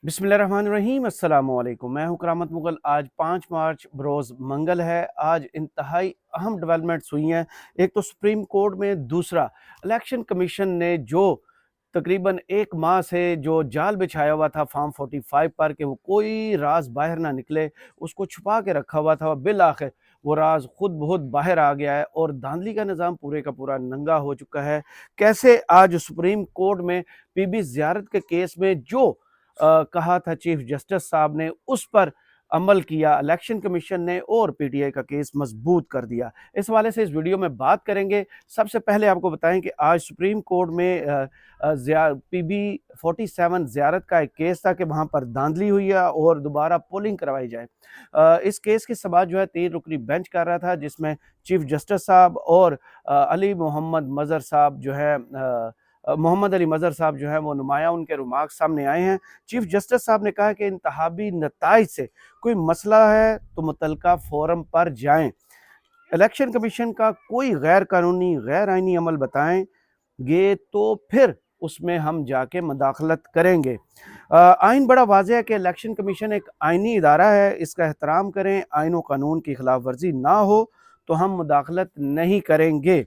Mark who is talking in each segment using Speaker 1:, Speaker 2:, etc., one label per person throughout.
Speaker 1: बिस्मिल्लाहिर्रहमानिर्रहीम अस्सलामुअलैकुम। मैं हूं करामत मुगल। आज 5 मार्च बरोज़ मंगल है। आज इंतहाई अहम डेवलपमेंट्स हुई हैं। एक तो सुप्रीम कोर्ट में, दूसरा इलेक्शन कमीशन ने जो तकरीबन 1 माह से जो जाल बिछाया हुआ था फॉर्म 45 पर कि वो कोई राज बाहर ना निकले, उसको छुपा के रखा हुआ था, बिल आखिर वो राज खुद बहुत बाहर आ गया है और धांधली का निज़ाम पूरे का पूरा नंगा हो चुका है। कैसे आज सुप्रीम कोर्ट में पीबी ज़ियारत के केस में जो कहा था चीफ जस्टिस साहब ने, उस पर अमल किया इलेक्शन कमीशन ने और पीटीआई का केस मजबूत कर दिया। इस हवाले से इस वीडियो में बात करेंगे। सबसे पहले आपको बताएं कि आज सुप्रीम कोर्ट में पीबी 47 ज़ियारत का एक केस था कि वहाँ पर धांधली हुई है और दोबारा पोलिंग करवाई जाए। इस केस की समाअत जो है 3 रुकनी बेंच कर रहा था, जिसमें चीफ जस्टिस साहब और अली मोहम्मद मज़हर साहब जो है मोहम्मद अली मज़हर साहब जो है वो नुमाया, उनके रिमार्क सामने आए हैं। चीफ जस्टिस साहब ने कहा कि इंतखाबी नताइज से कोई मसला है तो मुतलका फोरम पर जाएं, इलेक्शन कमीशन का कोई गैर कानूनी गैर आइनी अमल बताएंगे तो फिर उसमें हम जाके मदाखलत करेंगे। आइन बड़ा वाज़ेह है कि इलेक्शन कमीशन एक आइनी इदारा है, इसका एहतराम करें, आइन व कानून की खिलाफ वर्जी ना हो तो हम मुदाखलत नहीं करेंगे।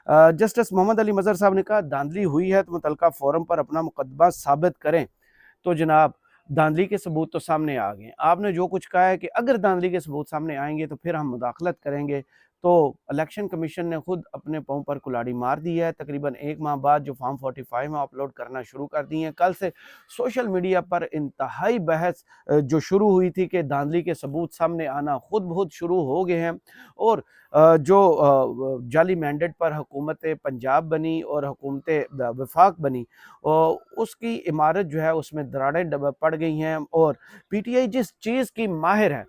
Speaker 1: जस्टिस मोहम्मद अली मज़हर साहब ने कहा धांधली हुई है तो मुतलका फोरम पर अपना मुकदमा साबित करें। तो जनाब, धांधली के सबूत तो सामने आ गए। आपने जो कुछ कहा है कि अगर धांधली के सबूत सामने आएंगे तो फिर हम मुदाखलत करेंगे, तो इलेक्शन कमीशन ने खुद अपने पाँव पर कुल्हाड़ी मार दी है। तकरीबन 1 माह बाद जो फॉर्म 45 में अपलोड करना शुरू कर दिए हैं। कल से सोशल मीडिया पर इंतहाई बहस जो शुरू हुई थी कि धांधली के सबूत सामने आना खुद बहुत शुरू हो गए हैं और जो जाली मैंडेट पर हुकूमत पंजाब बनी और हुकूमत वफाक बनी, उसकी इमारत जो है उसमें दरारें पड़ गई हैं और पीटीआई जिस चीज़ की माहिर है,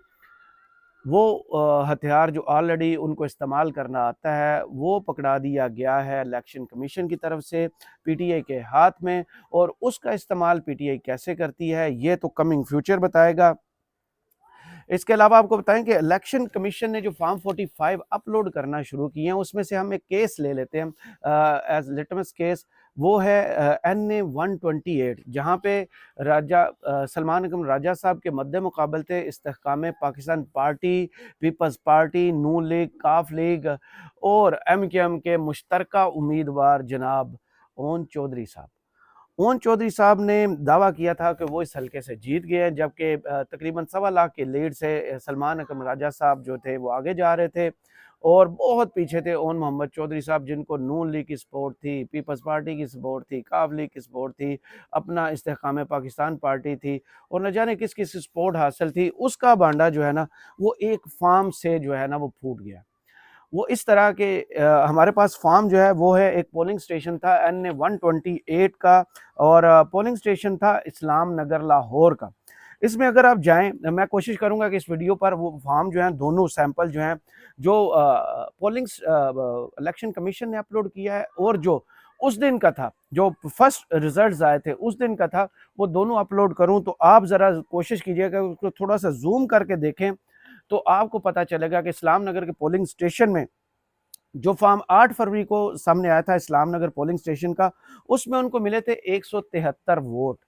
Speaker 1: वो हथियार जो ऑलरेडी उनको इस्तेमाल करना आता है, वो पकड़ा दिया गया है इलेक्शन कमीशन की तरफ से पीटीआई के हाथ में। और उसका इस्तेमाल पीटीआई कैसे करती है ये तो कमिंग फ्यूचर बताएगा। इसके अलावा आपको बताएं कि इलेक्शन कमीशन ने जो फॉर्म 45 अपलोड करना शुरू किए हैं, उसमें से हम एक केस ले लेते हैं एज लिटमस केस। वो है NA 128, जहाँ पे राजा सलमान अकरम राजा साहब के मद्दे मुकाबल थे इस्तेहकाम पाकिस्तान पार्टी, पीपल्स पार्टी, नून लीग, काफ लीग और MKM के मुश्तरका उम्मीदवार जनाब ओन चौधरी साहब। ओन चौधरी साहब ने दावा किया था कि वो इस हल्के से जीत गए हैं, जबकि तकरीबन 1.25 लाख के लीड से सलमान अकरम राजा साहब जो थे वो आगे जा रहे थे और बहुत पीछे थे ओन मोहम्मद चौधरी साहब, जिनको नून लीग की सपोर्ट थी, पीपल्स पार्टी की सपोर्ट थी, काफ लीग की सपोर्ट थी, अपना इस्तेहकाम पाकिस्तान पार्टी थी और न जाने किस किस सपोर्ट हासिल थी। उसका बांडा जो है ना, वो एक फार्म से जो है ना वो फूट गया। वो इस तरह के हमारे पास फार्म जो है वो है, एक पोलिंग स्टेशन था NA 128 का और पोलिंग स्टेशन था इस्लाम नगर लाहौर का। इसमें अगर आप जाएं, मैं कोशिश करूंगा कि इस वीडियो पर वो फार्म जो है, दोनों सैंपल जो हैं, जो पोलिंग इलेक्शन कमीशन ने अपलोड किया है और जो उस दिन का था, जो फर्स्ट रिजल्ट्स आए थे उस दिन का था, वो दोनों अपलोड करूं तो आप ज़रा कोशिश कीजिएगा उसको थोड़ा सा जूम करके देखें, तो आपको पता चलेगा कि इस्लाम नगर के पोलिंग स्टेशन में जो फॉर्म 8 फरवरी को सामने आया था इस्लाम नगर पोलिंग स्टेशन का, उसमें उनको मिले थे 173 वोट।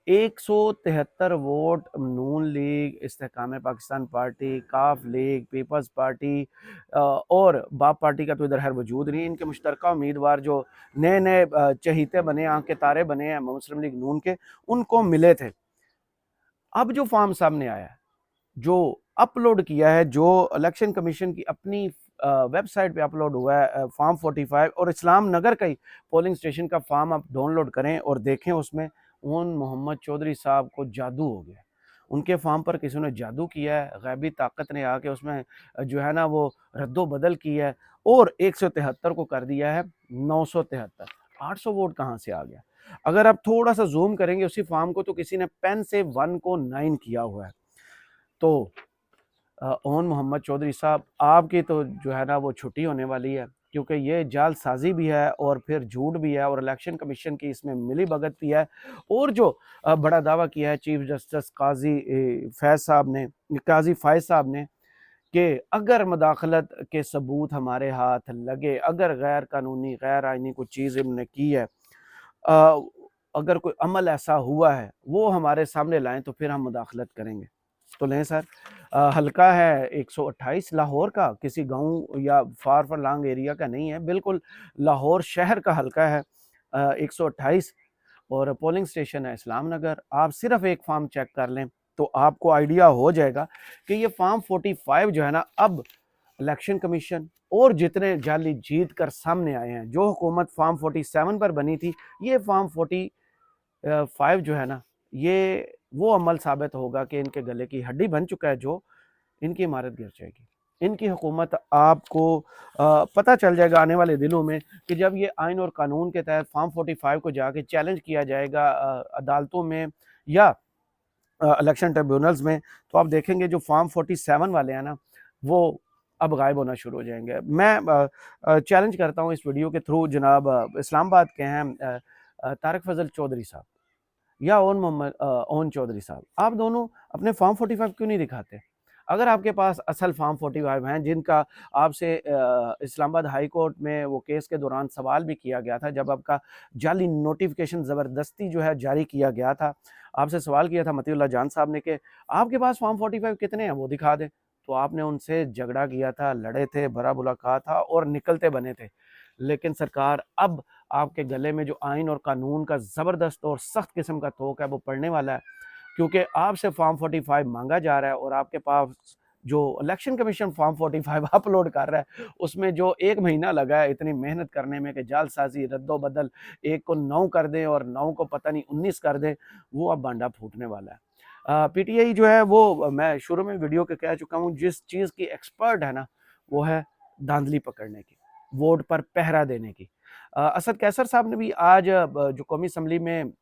Speaker 1: 173 वोट नून लीग, इस्तेहकाम पाकिस्तान पार्टी, काफ लीग, पीपल्स पार्टी और बाप पार्टी का तो इधर हर वजूद नहीं। इनके मुश्तरका उम्मीदवार जो नए नए चहीते बने, आंख के तारे बने हैं मुस्लिम लीग नून के, उनको मिले थे। अब जो फॉर्म सामने आया है, जो अपलोड किया है, जो इलेक्शन कमीशन की अपनी वेबसाइट पे अपलोड हुआ है फॉर्म 45, और इस्लाम नगर का ही पोलिंग स्टेशन का फॉर्म आप डाउनलोड करें और देखें, उसमें उन मोहम्मद चौधरी साहब को जादू हो गया। उनके फॉर्म पर किसी ने जादू किया है, गैबी ताकत ने आके उसमें जो है ना वो रद्दो बदल की है और 173 को कर दिया है 973। 800 वोट कहाँ से आ गया? अगर आप थोड़ा सा जूम करेंगे उसी फॉर्म को, तो किसी ने पेन से 1 को 9 किया हुआ है। तो ओन मोहम्मद चौधरी साहब, आपकी तो जो है ना वो छुट्टी होने वाली है, क्योंकि ये जालसाजी भी है और फिर झूठ भी है और इलेक्शन कमीशन की इसमें मिली भगत भी है। और जो बड़ा दावा किया है चीफ जस्टिस काजी फायज साहब ने कि अगर मदाखलत के सबूत हमारे हाथ लगे, अगर गैर कानूनी गैर आइनी कोई चीज़ इन्होंने की है, अगर कोई अमल ऐसा हुआ है वो हमारे सामने लाएं तो फिर हम मुदाखलत करेंगे। तो लें सर, हल्का है 128 लाहौर का, किसी गांव या फार फरलांग एरिया का नहीं है, बिल्कुल लाहौर शहर का हल्का है 128। और पोलिंग स्टेशन है इस्लाम नगर। आप सिर्फ एक फॉर्म चेक कर लें तो आपको आइडिया हो जाएगा कि ये फॉर्म 45 जो है ना, अब इलेक्शन कमीशन और जितने जाली जीत कर सामने आए हैं, जो हुकूमत फॉर्म 47 पर बनी थी, ये फॉर्म 45 जो है ना, ये वो अमल साबित होगा कि इनके गले की हड्डी बन चुका है, जो इनकी इमारत गिर जाएगी। इनकी हुकूमत आपको पता चल जाएगा आने वाले दिनों में कि जब ये आइन और कानून के तहत फॉर्म 45 को जाके चैलेंज किया जाएगा अदालतों में या इलेक्शन ट्रिब्यूनल्स में, तो आप देखेंगे जो फॉर्म 47 वाले हैं ना, वो अब गायब होना शुरू हो जाएंगे। मैं चैलेंज करता हूँ इस वीडियो के थ्रू, जनाब इस्लामाबाद के हैं तारिक फजल चौधरी साहब या ओन चौधरी साहब, आप दोनों अपने फॉर्म 45 क्यों नहीं दिखाते? अगर आपके पास असल फॉर्म 45 हैं, जिनका आपसे इस्लामाबाद हाई कोर्ट में वो केस के दौरान सवाल भी किया गया था, जब आपका जाली नोटिफिकेशन ज़बरदस्ती जो है जारी किया गया था, आपसे सवाल किया था मतीउल्लाह जान साहब ने कि आपके पास फॉर्म 45 कितने हैं, वो दिखा दें। तो आपने उनसे झगड़ा किया था, लड़े थे, बुरा भला कहा था और निकलते बने थे। लेकिन सरकार अब आपके गले में जो आइन और कानून का ज़बरदस्त और सख्त किस्म का तोक है वो पड़ने वाला है, क्योंकि आपसे फॉर्म 45 मांगा जा रहा है और आपके पास जो इलेक्शन कमीशन फॉर्म 45 अपलोड कर रहा है, उसमें जो 1 महीना लगा है इतनी मेहनत करने में कि जालसाजी, रद्दो-बदल, 1 को 9 कर दें और 9 को पता नहीं 19 कर दें, वो अब भांडा फूटने वाला है। पीटीआई जो है वो, मैं शुरू में वीडियो के कह चुका हूँ, जिस चीज़ की एक्सपर्ट है ना, वो है धांधली पकड़ने की, वोट पर पहरा देने की। असद कैसर साहब ने भी आज जो कौमी असम्बली में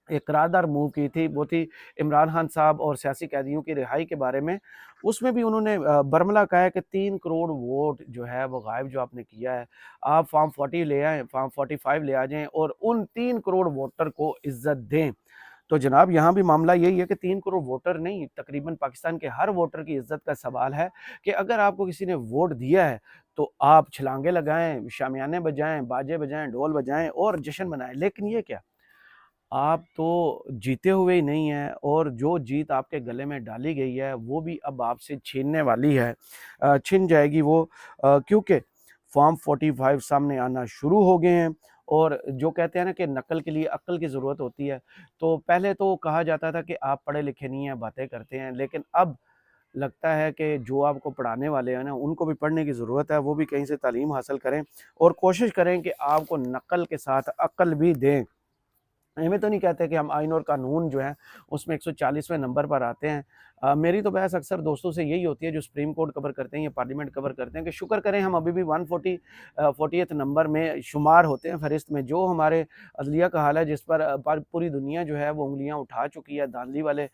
Speaker 1: एक करारदार मूव की थी, वो थी इमरान खान साहब और सियासी कैदियों की रिहाई के बारे में। उसमें भी उन्होंने बरमला कहा है कि 3 करोड़ वोट जो है वो गायब जो आपने किया है, आप फॉर्म 40 ले आएँ, फॉर्म 45 ले आ जाएँ और उन 3 करोड़ वोटर को इज़्ज़त दें। तो जनाब यहाँ भी मामला यही है कि 3 करोड़ वोटर नहीं, तकरीबन पाकिस्तान के हर वोटर की इज़्ज़त का सवाल है कि अगर आपको किसी ने वोट दिया है, तो आप छलांगे लगाएँ, शामियाने बजाएँ, बाजे बजाएँ, ढोल बजाएँ और जश्न मनाएँ। लेकिन ये क्या? आप तो जीते हुए ही नहीं हैं और जो जीत आपके गले में डाली गई है वो भी अब आपसे छीनने वाली है, छिन जाएगी वो, क्योंकि फॉर्म 45 सामने आना शुरू हो गए हैं। और जो कहते हैं ना कि नकल के लिए अक्ल की ज़रूरत होती है, तो पहले तो कहा जाता था कि आप पढ़े लिखे नहीं हैं, बातें करते हैं, लेकिन अब लगता है कि जो आपको पढ़ाने वाले हैं ना, उनको भी पढ़ने की ज़रूरत है, वो भी कहीं से तालीम हासिल करें और कोशिश करें कि आपको नकल के साथ अक्ल भी दें। हमें तो नहीं कहते कि हम आइन और कानून जो है उसमें 140वें नंबर पर आते हैं। मेरी तो बहस अक्सर दोस्तों से यही होती है जो सुप्रीम कोर्ट कवर करते हैं या पार्लियामेंट कवर करते हैं, कि शुक्र करें हम अभी भी 140th नंबर में शुमार होते हैं फ़हरिस्त में। जो हमारे अदलिया का हाल है, जिस पर पूरी दुनिया जो है वो उँगलियाँ उठा चुकी है धांधली वाले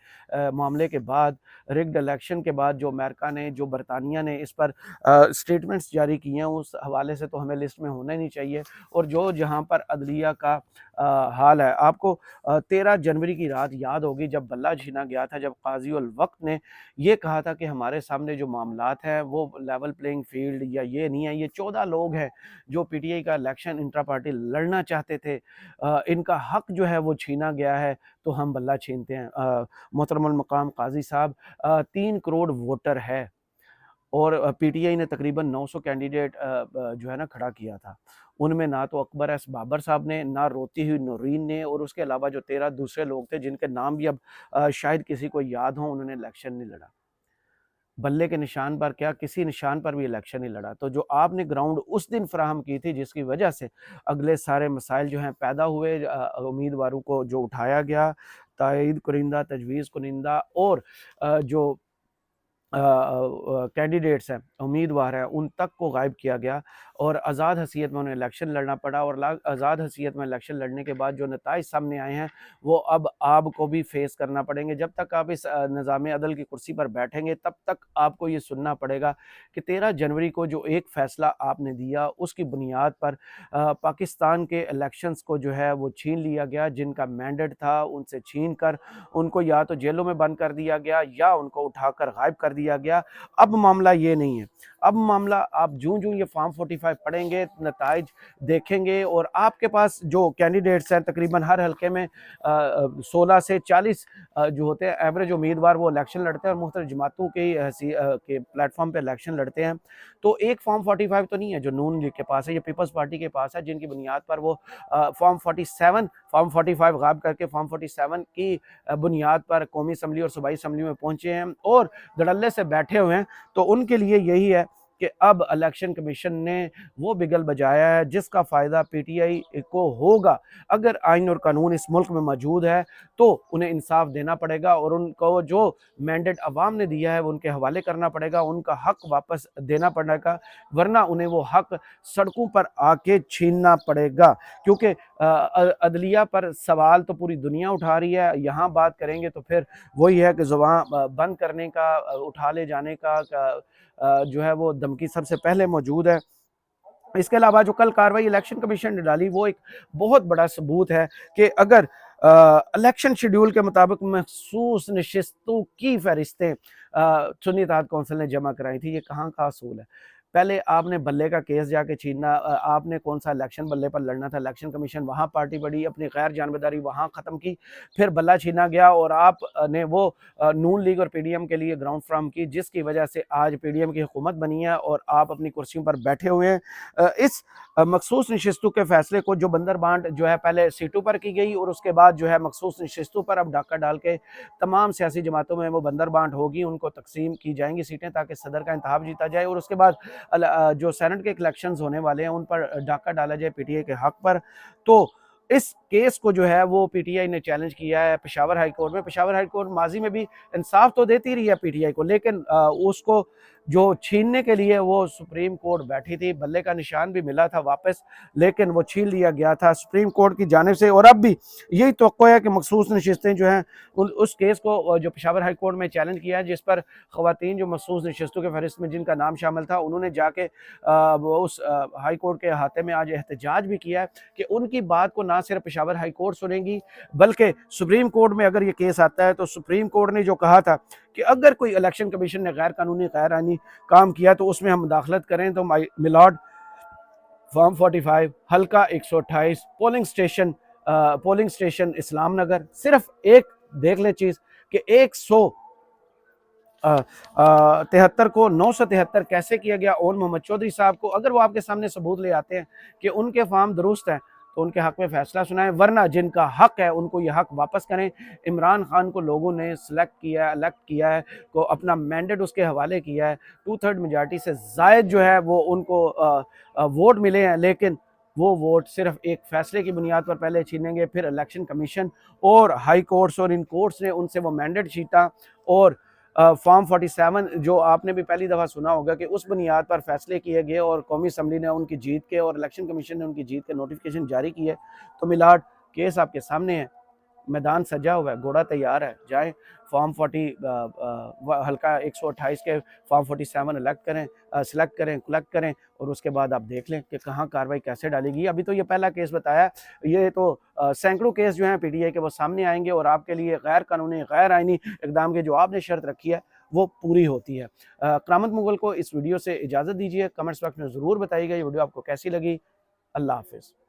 Speaker 1: मामले के बाद, रिग्ड इलेक्शन के बाद, जो अमेरिका ने, जो बरतानिया ने इस पर स्टेटमेंट्स जारी किए हैं, उस हवाले से तो हमें लिस्ट में होना ही नहीं चाहिए। और जो जहाँ पर अदलिया का हाल है, आपको 13 जनवरी की रात याद होगी जब बल्ला छीना गया था, जब काज़ी उल वक़्त ने ये कहा था कि हमारे सामने जो मामलात हैं वो लेवल प्लेइंग फ़ील्ड या ये नहीं है, ये 14 लोग हैं जो पीटीआई का इलेक्शन इंट्रा पार्टी लड़ना चाहते थे, इनका हक़ जो है वो छीना गया है, तो हम बल्ला छीनते हैं। मोहतरमुल मकाम काज़ी साहब, 3 करोड़ वोटर है और पीटीआई ने तकरीबन 900 कैंडिडेट जो है ना खड़ा किया था। उनमें ना तो अकबर एस बाबर साहब ने, ना रोती हुई नूरीन ने, और उसके अलावा जो 13 दूसरे लोग थे जिनके नाम भी अब शायद किसी को याद हों, उन्होंने इलेक्शन नहीं लड़ा। बल्ले के निशान पर क्या, किसी निशान पर भी इलेक्शन नहीं लड़ा। तो जो आपने ग्राउंड उस दिन फराहम की थी, जिसकी वजह से अगले सारे मसाइल जो हैं पैदा हुए, उम्मीदवारों को जो उठाया गया, तायीद कुरिंदा, तजवीज़ कुरिंदा और जो कैंडिडेट्स हैं, उम्मीदवार हैं, उन तक को गायब किया गया और आज़ाद हैसियत में उन्हें इलेक्शन लड़ना पड़ा। और आज़ाद हैसियत में इलेक्शन लड़ने के बाद जो नताइज सामने आए हैं, वो अब आपको भी फेस करना पड़ेंगे। जब तक आप इस निज़ाम अदल की कुर्सी पर बैठेंगे, तब तक आपको ये सुनना पड़ेगा कि 13 जनवरी को जो एक फ़ैसला आपने दिया, उसकी बुनियाद पर पाकिस्तान के इलेक्शंस को जो है वो छीन लिया गया। जिनका मैंडेट था, उनसे छीन कर उनको या तो जेलों में बंद कर दिया गया या उनको उठाकर गायब कर दिया दिया गया। अब मामला ये नहीं है, अब मामला आप जूं ये फॉर्म 45 पढ़ेंगे, नताइज देखेंगे और आपके पास जो कैंडिडेट्स हैं तकरीबन हर हल्के में 16 से 40 जो होते हैं एवरेज उम्मीदवार वो इलेक्शन लड़ते हैं और मुख्तलिफ जमातों के प्लेटफॉर्म पे इलेक्शन लड़ते हैं। तो एक फॉर्म 45 तो नहीं है जो नून लीग के पास है, ये पीपल्स पार्टी के पास है, जिनकी बुनियाद पर वो फॉर्म 45 गायब करके फॉर्म 47 की बुनियाद पर कौमी असम्बली और सूबाई असम्बली में पहुंचे हैं और धड़ल्ले से बैठे हुए हैं। तो उनके लिए यही है कि अब इलेक्शन कमीशन ने वो बिगल बजाया है जिसका फ़ायदा पीटीआई को होगा। अगर आइन और कानून इस मुल्क में मौजूद है तो उन्हें इंसाफ देना पड़ेगा और उनको जो मैंडेट अवाम ने दिया है वो उनके हवाले करना पड़ेगा, उनका हक वापस देना पड़ेगा, वरना उन्हें वो हक सड़कों पर आके छीनना पड़ेगा। क्योंकि अदलिया पर सवाल तो पूरी दुनिया उठा रही है, यहाँ बात करेंगे तो फिर वही है कि ज़ुबान बंद करने का, उठा ले जाने का जो है वो धमकी सबसे पहले मौजूद है। इसके अलावा जो कल कार्रवाई इलेक्शन कमीशन ने डाली वो एक बहुत बड़ा सबूत है कि अगर इलेक्शन शेड्यूल के मुताबिक मखसूस नशिस्तों की फहरिस्तें सुन्नी इत्तेहाद कौंसिल ने जमा कराई थी, ये कहाँ का असूल है। पहले आपने बल्ले का केस जाके छीनना, आपने कौन सा इलेक्शन बल्ले पर लड़ना था, इलेक्शन कमीशन वहाँ पार्टी बढ़ी, अपनी गैर जानबदारी वहाँ ख़त्म की, फिर बल्ला छीना गया और आपने वो नून लीग और पीडीएम के लिए ग्राउंड फ्राहम की, जिसकी वजह से आज पीडीएम की हुकूमत बनी है और आप अपनी कुर्सियों पर बैठे हुए हैं। इस मखसूस नशिस्तों के फैसले को जो बंदर बांट जो है पहले सीटों पर की गई और उसके बाद जो है मखसूस नशिस्तों पर अब डाका डाल के तमाम सियासी जमातों में वो बंदर बांट होगी, उनको तकसीम की जाएंगी सीटें ताकि सदर का इंतखाब जीता जाए और उसके बाद जो सेनेट के इलेक्शंस होने वाले हैं उन पर डाका डाला जाए पीटीआई के हक पर। तो इस केस को जो है वो पीटीआई ने चैलेंज किया है पेशावर हाई कोर्ट में। पेशावर हाई कोर्ट माजी में भी इंसाफ तो देती रही है पीटीआई को, लेकिन उसको जो छीनने के लिए वो सुप्रीम कोर्ट बैठी थी, बल्ले का निशान भी मिला था वापस, लेकिन वो छीन लिया गया था सुप्रीम कोर्ट की जानिब से। और अब भी यही तवक्को है कि मखसूस नशिस्तें जो हैं उस केस को जो पेशावर हाई कोर्ट में चैलेंज किया है, जिस पर ख़वातीन जो मखसूस नशिस्तों के फहरिस्त में जिनका नाम शामिल था, उन्होंने जाके उस हाई कोर्ट के अहाते में आज एहतजाज भी किया है कि उनकी बात को ना सिर्फ पेशावर हाई कोर्ट सुनेगी बल्कि सुप्रीम कोर्ट में अगर ये केस आता है तो सुप्रीम कोर्ट ने जो कहा था कि अगर कोई इलेक्शन कमीशन ने गैर कानूनी गैर आईनी काम किया तो उसमें हम मुदाखलत करें। तो मिलॉर्ड फॉर्म 45 हल्का 128 पोलिंग स्टेशन इस्लाम नगर, सिर्फ एक देख ले चीज़ कि 173 को 973 कैसे किया गया। ओन मोहम्मद चौधरी साहब को अगर वो आपके सामने सबूत ले आते हैं कि उनके फार्म दुरुस्त हैं तो उनके हक में फैसला सुनाएं, वरना जिनका हक है उनको ये हक वापस करें। इमरान खान को लोगों ने इलेक्ट किया है, को अपना मैंडेट उसके हवाले किया है, 2/3 मेजॉरिटी से ज़ायद जो है वो उनको वोट मिले हैं, लेकिन वो वोट सिर्फ एक फैसले की बुनियाद पर पहले छीनेंगे, फिर इलेक्शन कमीशन और हाई कोर्ट्स और इन कोर्ट्स ने उनसे वो मैंडेट छीटा और फॉर्म 47 जो आपने भी पहली दफ़ा सुना होगा कि उस बुनियाद पर फैसले किए गए और कौमी असम्बली ने उनकी जीत के और इलेक्शन कमीशन ने उनकी जीत के नोटिफिकेशन जारी किए। तो मिलाड केस आपके सामने है, मैदान सजा हुआ है, घोड़ा तैयार है, जाए फॉर्म 40 हल्का 128 के फॉर्म 47 सिलेक्ट करें, कलेक्ट करें और उसके बाद आप देख लें कि कहाँ कार्रवाई कैसे डालेगी। अभी तो ये पहला केस बताया, ये तो सैकड़ों केस जो हैं पीटीआई के वो सामने आएंगे और आपके लिए गैर कानूनी गैर आइनी इकदाम की जो आपने शर्त रखी है वो पूरी होती है। करामत मुगल को इस वीडियो से इजाज़त दीजिए, कमेंट्स बॉक्स में ज़रूर बताइएगा ये वीडियो आपको कैसी लगी। अल्लाह हाफिज़।